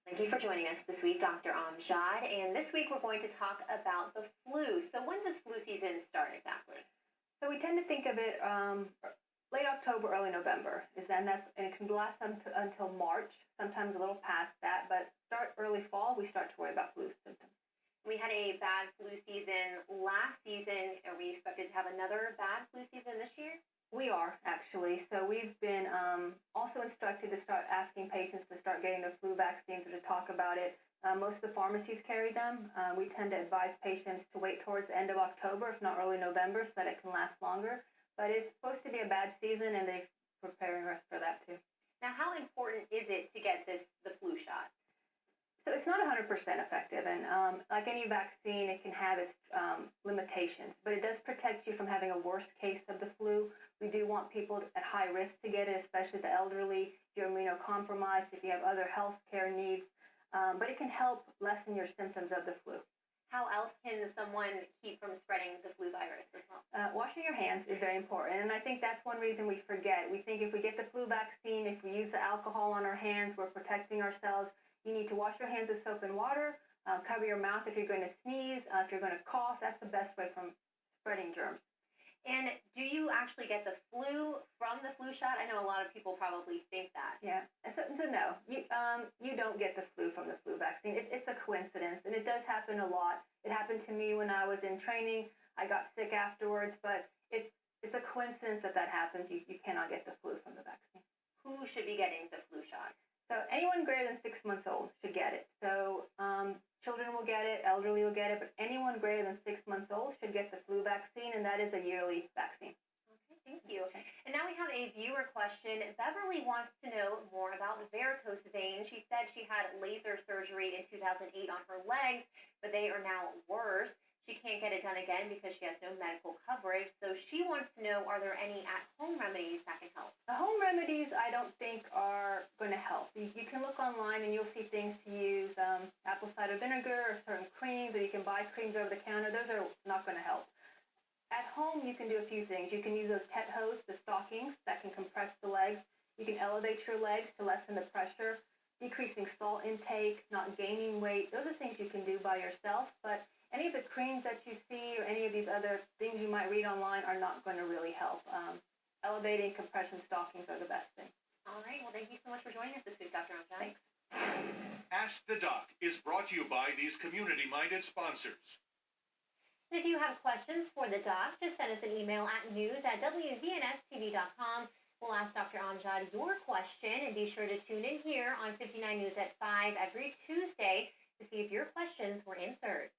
Thank you for joining us this week, Dr. Amjad. And this week we're going to talk about the flu. So when does flu season start exactly? So we tend to think of it late October, early November. And it can last until March, sometimes a little past that. But start early fall, we start to worry about flu symptoms. We had a bad flu season last season. Are we expected to have another bad flu season this year? We are, actually. So we've been also instructed to start asking patients to start getting their flu vaccines or to talk about it. Most of the pharmacies carry them. We tend to advise patients to wait towards the end of October, if not early November, so that it can last longer. But it's supposed to be a bad season, and they're preparing us for that too. Now, how important is it to get the flu shot? So it's not 100% effective, and like any vaccine, it can have its limitations, but it does protect you from having a worse case of the flu. We do want people at high risk to get it, especially the elderly, if you're immunocompromised, if you have other health care needs, but it can help lessen your symptoms of the flu. How else can someone keep from spreading the flu virus as well? Washing your hands is very important, and I think that's one reason we forget. We think if we get the flu vaccine, if we use the alcohol on our hands, we're protecting ourselves. You need to wash your hands with soap and water, cover your mouth if you're going to sneeze, if you're going to cough. That's the best way from spreading germs. And do you actually get the flu from the flu shot? I know a lot of people probably think that. Yeah. So no, you don't get the flu from the flu vaccine. It's a coincidence, and it does happen a lot. It happened to me when I was in training. I got sick afterwards, but it's a coincidence that happens. You cannot get the flu from the vaccine. Who should be getting the flu shot? So anyone greater than 6 months old should get it. So children will get it, elderly will get it, but anyone greater than 6 months old should get the flu vaccine, and that is a yearly vaccine. Okay, thank you. And now we have a viewer question. Beverly wants to know more about varicose veins. She said she had laser surgery in 2008 on her legs, but they are now worse. She can't get it done again because she has no medical coverage. So she wants to know, are there any at-home remedies that can help? The home remedies I don't think are going to help. You can look online and you'll see things to use, apple cider vinegar or certain creams, or you can buy creams over the counter. Those are not going to help. At home, you can do a few things. You can use those pet hose, the stockings that can compress the legs. You can elevate your legs to lessen the pressure, decreasing salt intake, not gaining weight. Those are things you can do by yourself, but any of the creams that you see or any of these other things you might read online are not going to really help. Elevating compression stockings are the best thing. All right. Well, thank you so much for joining us this week, Dr. Amjad. Thanks. Ask the Doc is brought to you by these community-minded sponsors. If you have questions for the doc, just send us an email at news@wvnstv.com. We'll ask Dr. Amjad your question, and be sure to tune in here on 59 News at 5 every Tuesday to see if your questions were answered.